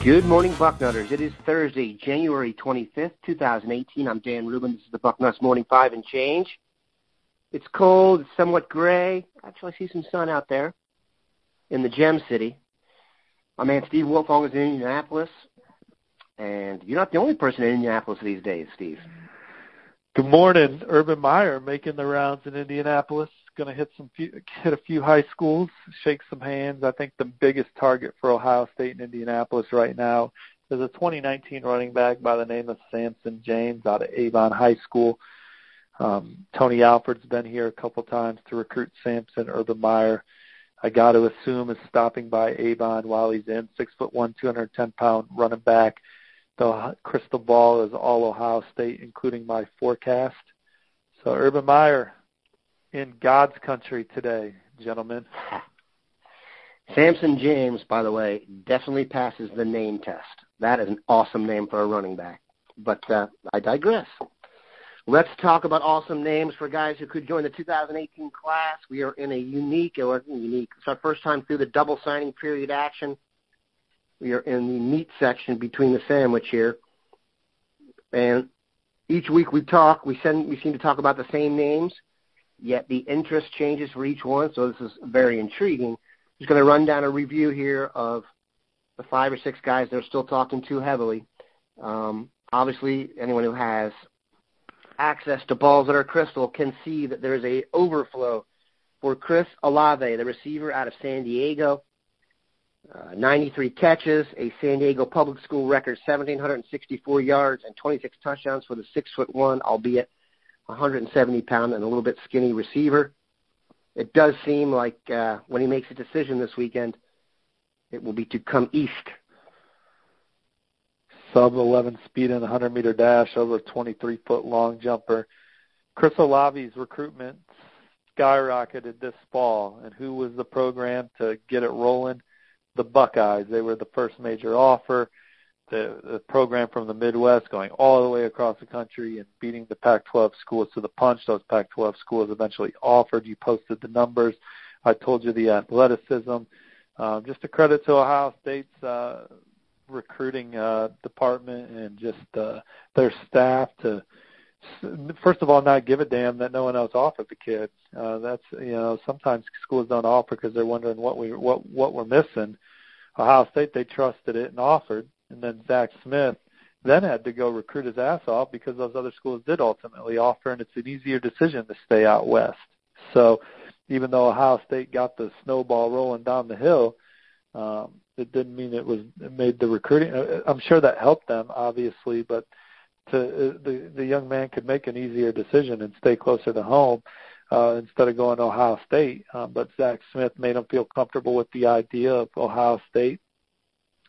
Good morning, Bucknutters. It is Thursday, January 25th, 2018. I'm Dan Rubin. This is the Bucknuts Morning 5 and Change. It's cold. It's somewhat gray. Actually, I see some sun out there in the Gem City. My man Steve Wiltfong is in Indianapolis. And you're not the only person in Indianapolis these days, Steve. Good morning. Urban Meyer making the rounds in Indianapolis. Going to hit a few high schools, shake some hands. I think the biggest target for Ohio State and Indianapolis right now is a 2019 running back by the name of Samson James out of Avon High School. Tony Alford's been here a couple times to recruit Samson. Urban Meyer, I got to assume, is stopping by Avon while he's in. 6'1", 210-pound running back. The crystal ball is all Ohio State, including my forecast. So Urban Meyer in God's country today, gentlemen. Samson James, by the way, definitely passes the name test. That is an awesome name for a running back. But I digress. Let's talk about awesome names for guys who could join the 2018 class. We are in a unique. It's our first time through the double signing period action. We are in the meat section between the sandwich here. And each week we seem to talk about the same names, yet the interest changes for each one, so this is very intriguing. Just going to run down a review here of the 5 or 6 guys that are still talking too heavily. Obviously, anyone who has access to balls that are crystal can see that there is a overflow for Chris Olave, the receiver out of San Diego. 93 catches, a San Diego public school record, 1,764 yards and 26 touchdowns for the 6'1", albeit 170-pound and a little bit skinny receiver. It does seem like when he makes a decision this weekend, it will be to come east. Sub-11 speed in the 100-meter dash, over a 23-foot long jumper. Chris Olave's recruitment skyrocketed this fall, and who was the program to get it rolling? The Buckeyes. They were the first major offer. The program from the Midwest going all the way across the country and beating the Pac-12 schools to the punch. Those Pac-12 schools eventually offered. You posted the numbers. I told you the athleticism. Just a credit to Ohio State's recruiting department and just their staff to, first of all, not give a damn that no one else offered the kids. That's sometimes schools don't offer because they're wondering what we're missing. Ohio State, they trusted it and offered. And then Zach Smith then had to go recruit his ass off because those other schools did ultimately offer, and it's an easier decision to stay out west. So even though Ohio State got the snowball rolling down the hill, it didn't mean it made the recruiting. I'm sure that helped them, obviously, but the young man could make an easier decision and stay closer to home instead of going to Ohio State. But Zach Smith made him feel comfortable with the idea of Ohio State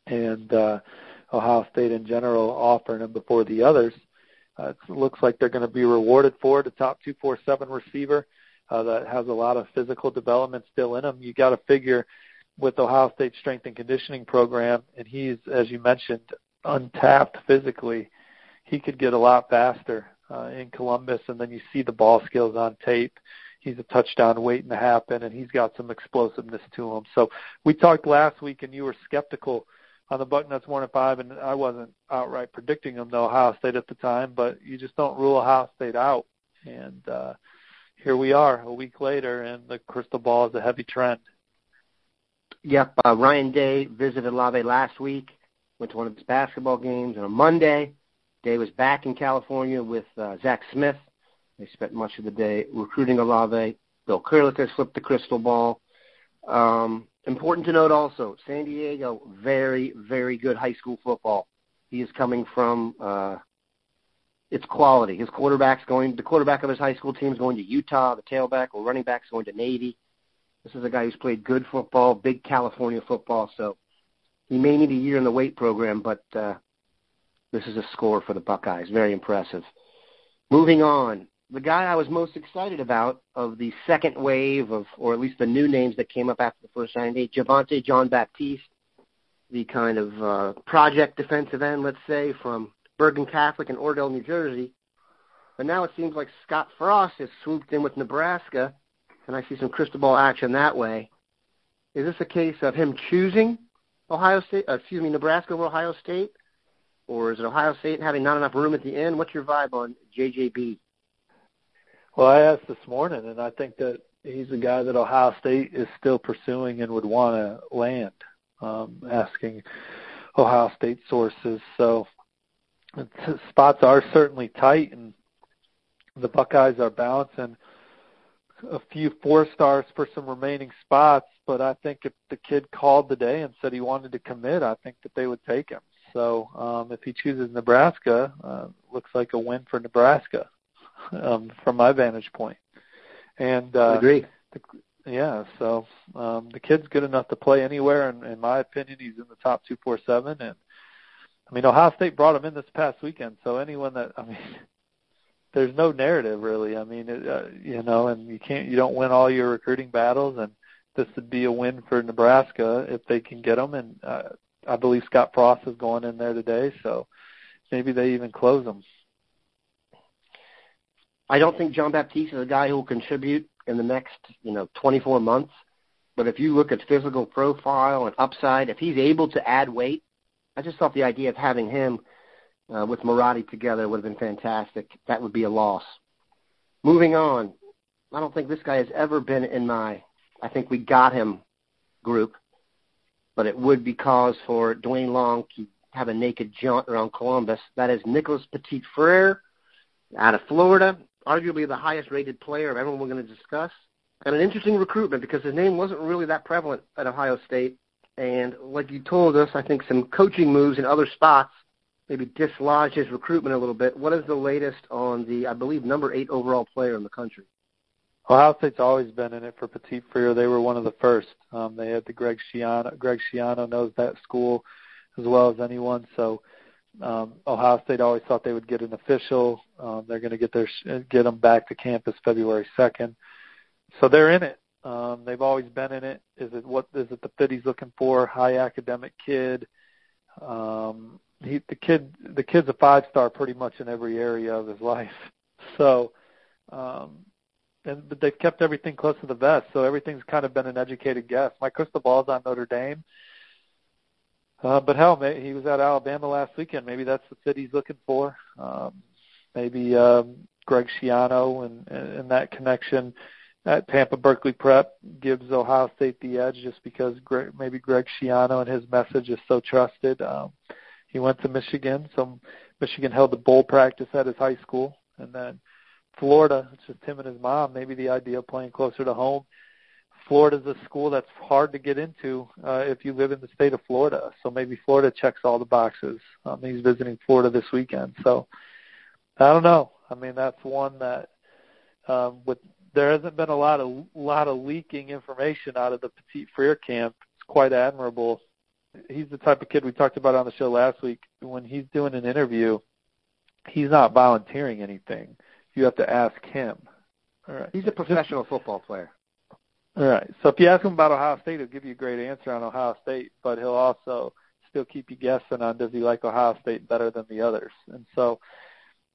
and Ohio State in general offering him before the others. It looks like they're going to be rewarded for it. A top 247 receiver that has a lot of physical development still in him. You got to figure with Ohio State's strength and conditioning program, and he's, as you mentioned, untapped physically, he could get a lot faster in Columbus, and then you see the ball skills on tape. He's a touchdown waiting to happen, and he's got some explosiveness to him. So we talked last week, and you were skeptical on the Bucknuts Morning 5, and I wasn't outright predicting them to Ohio State at the time, but you just don't rule Ohio State out. And here we are a week later, and the crystal ball is a heavy trend. Yep, Ryan Day visited Olave last week, went to one of his basketball games, and on Monday, Day was back in California with Zach Smith. They spent much of the day recruiting Olave. Bill Kurlick has flipped the crystal ball. Important to note also, San Diego, very, very good high school football. He is coming from its quality. The quarterback of his high school team is going to Utah. The tailback or running back is going to Navy. This is a guy who's played good football, big California football. So he may need a year in the weight program, but this is a score for the Buckeyes. Very impressive. Moving on. The guy I was most excited about of the second wave of, or at least the new names that came up after the first signing day, Javontae Jean-Baptiste, the kind of project defensive end, let's say, from Bergen Catholic in Ordell, New Jersey. But now it seems like Scott Frost has swooped in with Nebraska, and I see some crystal ball action that way. Is this a case of him choosing Nebraska over Ohio State? Or is it Ohio State having not enough room at the end? What's your vibe on JJB? Well, I asked this morning, and I think that he's a guy that Ohio State is still pursuing and would want to land, asking Ohio State sources. So spots are certainly tight, and the Buckeyes are balancing a few 4-stars for some remaining spots. But I think if the kid called today and said he wanted to commit, I think that they would take him. So if he chooses Nebraska, looks like a win for Nebraska from my vantage point. And I agree. So the kid's good enough to play anywhere. And in my opinion, he's in the top 247. And I mean, Ohio State brought him in this past weekend. So anyone there's no narrative really. I mean, and you don't win all your recruiting battles, and this would be a win for Nebraska if they can get him. And I believe Scott Frost is going in there today, so maybe they even close him. I don't think Jean-Baptiste is a guy who will contribute in the next, 24 months. But if you look at physical profile and upside, if he's able to add weight, I just thought the idea of having him with Marotti together would have been fantastic. That would be a loss. Moving on, I don't think this guy has ever been in my I think we got him group, but it would be cause for Dwayne Long to have a naked jaunt around Columbus. That is Nicolas Petit-Frere out of Florida, arguably the highest-rated player of everyone we're going to discuss. And an interesting recruitment because his name wasn't really that prevalent at Ohio State. And like you told us, I think some coaching moves in other spots maybe dislodged his recruitment a little bit. What is the latest on the, I believe, number 8 overall player in the country? Ohio State's always been in it for Petit-Frere. They were one of the first. They had the Greg Schiano knows that school as well as anyone. So Ohio State always thought they would get an official. They're going to get them back to campus February 2nd. So they're in it. They've always been in it. Is it the fit he's looking for? High academic kid. The kid's a 5-star pretty much in every area of his life. So, but they've kept everything close to the vest. So everything's kind of been an educated guess. My crystal ball's on Notre Dame. But hell, he was at Alabama last weekend. Maybe that's the fit he's looking for. Maybe Greg Schiano and that connection at Tampa Berkeley Prep gives Ohio State the edge just because maybe Greg Schiano and his message is so trusted. He went to Michigan, so Michigan held the bowl practice at his high school. And then Florida, it's just him and his mom, maybe the idea of playing closer to home. Florida's a school that's hard to get into if you live in the state of Florida. So maybe Florida checks all the boxes. He's visiting Florida this weekend. So I don't know. I mean, that's one that there hasn't been a lot of leaking information out of the Petit-Frere camp. It's quite admirable. He's the type of kid we talked about on the show last week. When he's doing an interview, he's not volunteering anything. You have to ask him. All right. He's a professional football player. All right. So if you ask him about Ohio State, he'll give you a great answer on Ohio State, but he'll also still keep you guessing on does he like Ohio State better than the others. And so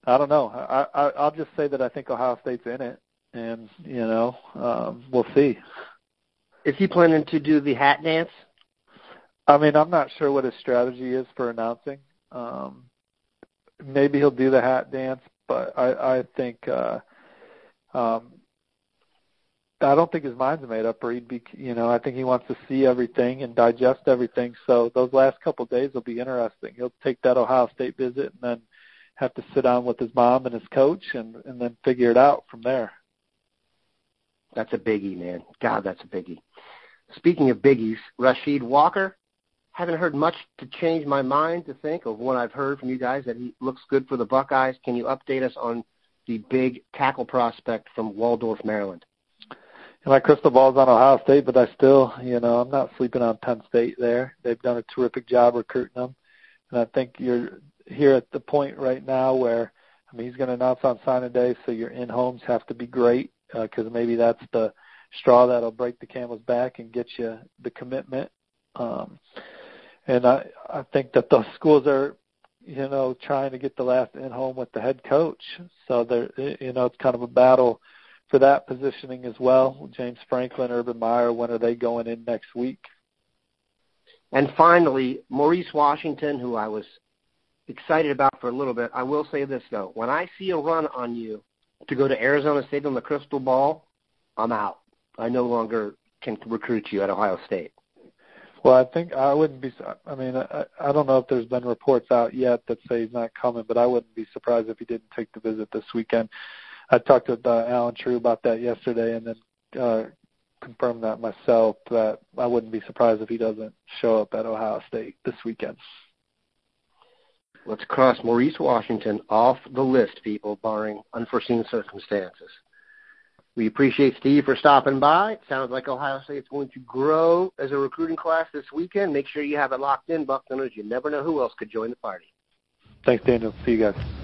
I don't know. I'll just say that I think Ohio State's in it, and, we'll see. Is he planning to do the hat dance? I mean, I'm not sure what his strategy is for announcing. Maybe he'll do the hat dance, but I think I don't think his mind's made up, or he'd be, I think he wants to see everything and digest everything. So those last couple of days will be interesting. He'll take that Ohio State visit and then have to sit down with his mom and his coach and then figure it out from there. That's a biggie, man. God, that's a biggie. Speaking of biggies, Rasheed Walker, haven't heard much to change my mind to think of what I've heard from you guys that he looks good for the Buckeyes. Can you update us on the big tackle prospect from Waldorf, Maryland? My crystal ball's on Ohio State, but I still, I'm not sleeping on Penn State there. They've done a terrific job recruiting them. And I think you're here at the point right now where, he's going to announce on signing day, so your in-homes have to be great because maybe that's the straw that'll break the camel's back and get you the commitment. And I think that those schools are, trying to get the last in-home with the head coach. So it's kind of a battle for that positioning as well. James Franklin, Urban Meyer, when are they going in next week? And finally, Maurice Washington, who I was excited about for a little bit. I will say this, though. When I see a run on you to go to Arizona State on the crystal ball, I'm out. I no longer can recruit you at Ohio State. Well, I think I wouldn't be – I mean, I don't know if there's been reports out yet that say he's not coming, but I wouldn't be surprised if he didn't take the visit this weekend. I talked with Alan True about that yesterday and then confirmed that myself, that I wouldn't be surprised if he doesn't show up at Ohio State this weekend. Let's cross Maurice Washington off the list, people, barring unforeseen circumstances. We appreciate Steve for stopping by. It sounds like Ohio State's going to grow as a recruiting class this weekend. Make sure you have it locked in, Bucknuts. You never know who else could join the party. Thanks, Daniel. See you guys.